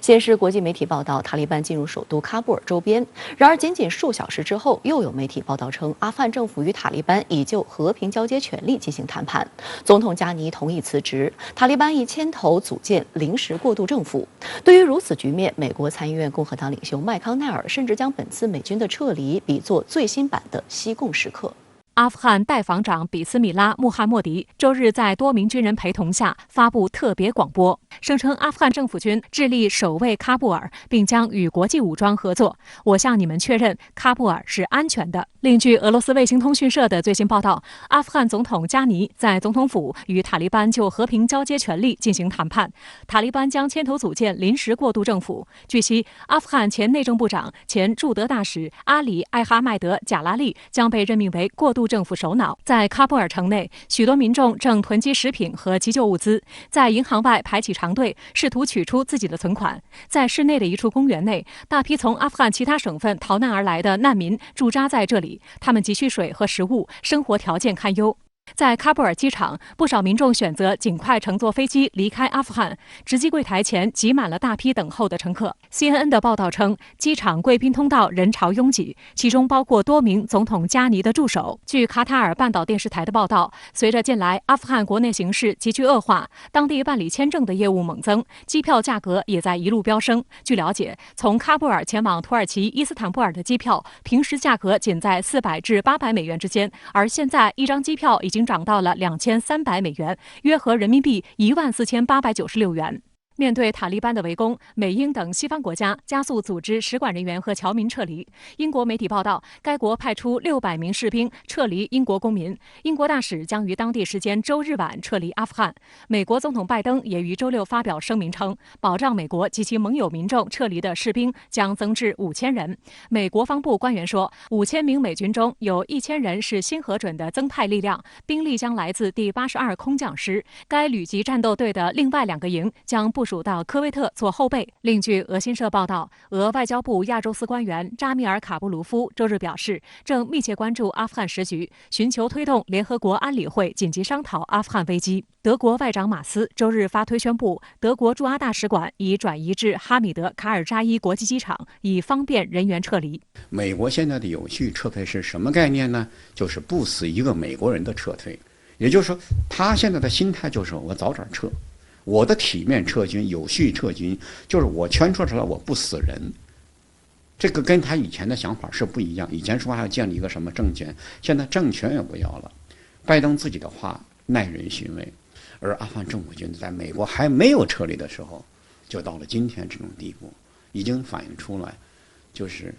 先是国际媒体报道，塔利班进入首都喀布尔周边。然而，仅仅数小时之后，又有媒体报道称，阿富汗政府与塔利班已就和平交接权利进行谈判。总统加尼同意辞职，塔利班已牵头组建临时过渡政府。对于如此局面，美国参议院共和党领袖麦康奈尔甚至将本次美军的撤离比作最新版的西贡时刻。阿富汗代防长比斯米拉·穆罕默迪周日在多名军人陪同下发布特别广播，声称阿富汗政府军致力守卫喀布尔，并将与国际武装合作。我向你们确认，喀布尔是安全的。另据俄罗斯卫星通讯社的最新报道，阿富汗总统加尼在总统府与塔利班就和平交接权利进行谈判，塔利班将牵头组建临时过渡政府。据悉，阿富汗前内政部长、前驻德大使阿里·艾哈迈德·贾拉利将被任命为过渡政府首脑。在喀布尔城内，许多民众正囤积食品和急救物资，在银行外排起长队，试图取出自己的存款。在市内的一处公园内，大批从阿富汗其他省份逃难而来的难民驻扎在这里，他们急需水和食物，生活条件堪忧。在喀布尔机场，不少民众选择尽快乘坐飞机离开阿富汗，值机柜台前挤满了大批等候的乘客。CNN 的报道称，机场贵宾通道人潮拥挤，其中包括多名总统加尼的助手。据卡塔尔半岛电视台的报道，随着近来阿富汗国内形势急剧恶化，当地办理签证的业务猛增，机票价格也在一路飙升。据了解，从喀布尔前往土耳其伊斯坦布尔的机票，平时价格仅在400至800美元之间，而现在一张机票已经涨到了2300美元，约合人民币14896元。面对塔利班的围攻，美英等西方国家加速组织使馆人员和侨民撤离。英国媒体报道，该国派出600名士兵撤离英国公民，英国大使将于当地时间周日晚撤离阿富汗。美国总统拜登也于周六发表声明称，保障美国及其盟友民众撤离的士兵将增至5000人。美国防部官员说，5000名美军中有1000人是新核准的增派力量，兵力将来自第82空降师，该旅级战斗队的另外2个营将部署到科威特做后备。另据俄新社报道，俄外交部亚洲司官员扎米尔·卡布卢夫周日表示，正密切关注阿富汗时局，寻求推动联合国安理会紧急商讨阿富汗危机。德国外长马斯周日发推宣布，德国驻阿大使馆已转移至哈米德·卡尔扎伊国际机场，以方便人员撤离。美国现在的有序撤退是什么概念呢？就是不死一个美国人的撤退，也就是说，他现在的心态就是我早点撤。我的体面撤军、有序撤军，就是我全撤出来，我不死人。这个跟他以前的想法是不一样。以前说还要建立一个什么政权，现在政权也不要了。拜登自己的话耐人寻味，而阿富汗政府军在美国还没有撤离的时候，就到了今天这种地步，已经反映出来，就是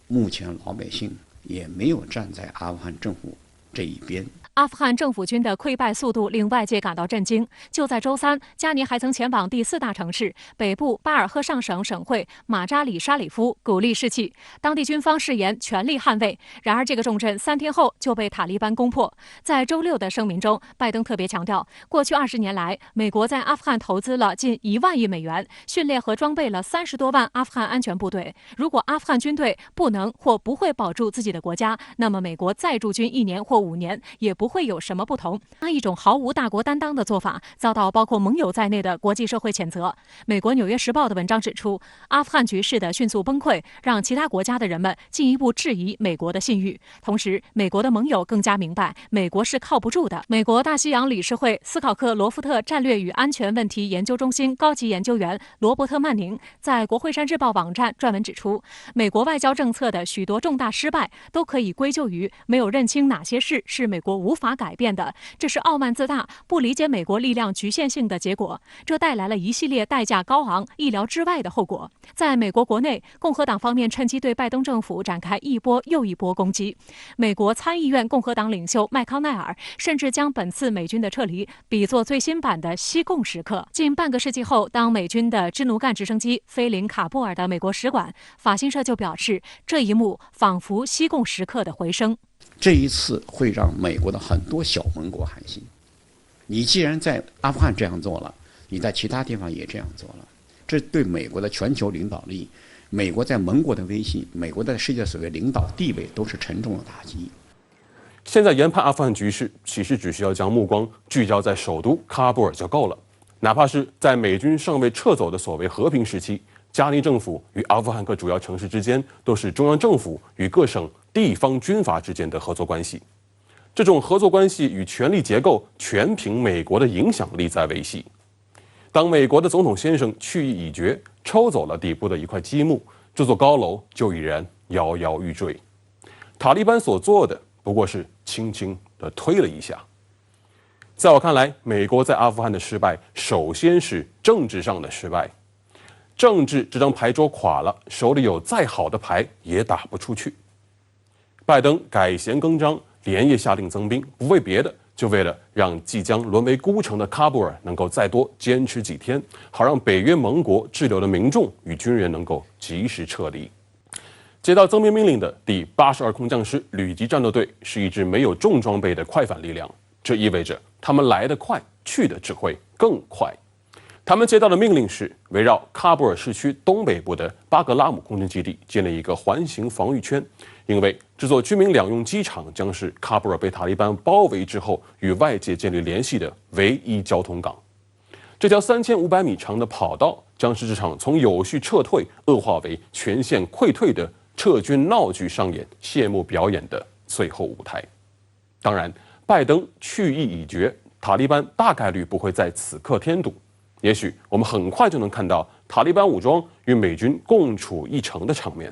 目前老百姓也没有站在阿富汗政府这一边。阿富汗政府军的溃败速度令外界感到震惊。就在周三，加尼还曾前往第4大城市北部巴尔赫尚省省会马扎里沙里夫，鼓励士气。当地军方誓言全力捍卫。然而，这个重镇3天后就被塔利班攻破。在周六的声明中，拜登特别强调，过去20年来，美国在阿富汗投资了近1万亿美元，训练和装备了30多万阿富汗安全部队。如果阿富汗军队不能或不会保住自己的国家，那么美国再驻军1年或5年也不会有什么不同。那一种毫无大国担当的做法遭到包括盟友在内的国际社会谴责。美国《纽约时报》的文章指出，阿富汗局势的迅速崩溃让其他国家的人们进一步质疑美国的信誉。同时，美国的盟友更加明白美国是靠不住的。美国大西洋理事会斯考克罗夫特战略与安全问题研究中心高级研究员罗伯特曼宁在国会山日报网站撰文指出，美国外交政策的许多重大失败都可以归咎于没有认清哪些事是美国无法改变的，这是傲慢自大、不理解美国力量局限性的结果，这带来了一系列代价高昂、意料之外的后果。在美国国内，共和党方面趁机对拜登政府展开一波又一波攻击。美国参议院共和党领袖麦康奈尔甚至将本次美军的撤离比作最新版的西贡时刻。近半个世纪后，当美军的支奴干直升机飞临喀布尔的美国使馆，法新社就表示，这一幕仿佛西贡时刻的回声。这一次会让美国的很多小盟国寒心。你既然在阿富汗这样做了，你在其他地方也这样做了，这对美国的全球领导力、美国在盟国的威信、美国在世界所谓领导地位都是沉重的打击。现在研判阿富汗局势，其实只需要将目光聚焦在首都喀布尔就够了。哪怕是在美军尚未撤走的所谓和平时期，加尼政府与阿富汗各主要城市之间都是中央政府与各省地方军阀之间的合作关系。这种合作关系与权力结构全凭美国的影响力在维系。当美国的总统先生去意已决，抽走了底部的一块积木，这座高楼就已然摇摇欲坠。塔利班所做的不过是轻轻地推了一下。在我看来，美国在阿富汗的失败，首先是政治上的失败。政治这张牌桌垮了，手里有再好的牌也打不出去。拜登改弦更张，连夜下令增兵，不为别的，就为了让即将沦为孤城的喀布尔能够再多坚持几天，好让北约盟国滞留的民众与军人能够及时撤离。接到增兵命令的第82空降师旅级战斗队是一支没有重装备的快反力量，这意味着他们来得快，去的只会更快。他们接到的命令是围绕喀布尔市区东北部的巴格拉姆空军基地建立一个环形防御圈，因为这座居民两用机场将是喀布尔被塔利班包围之后与外界建立联系的唯一交通港。这条3500米长的跑道将是这场从有序撤退恶化为全线溃退的撤军闹剧上演谢幕表演的最后舞台。当然，拜登去意已决，塔利班大概率不会在此刻添堵。也许我们很快就能看到塔利班武装与美军共处一城的场面。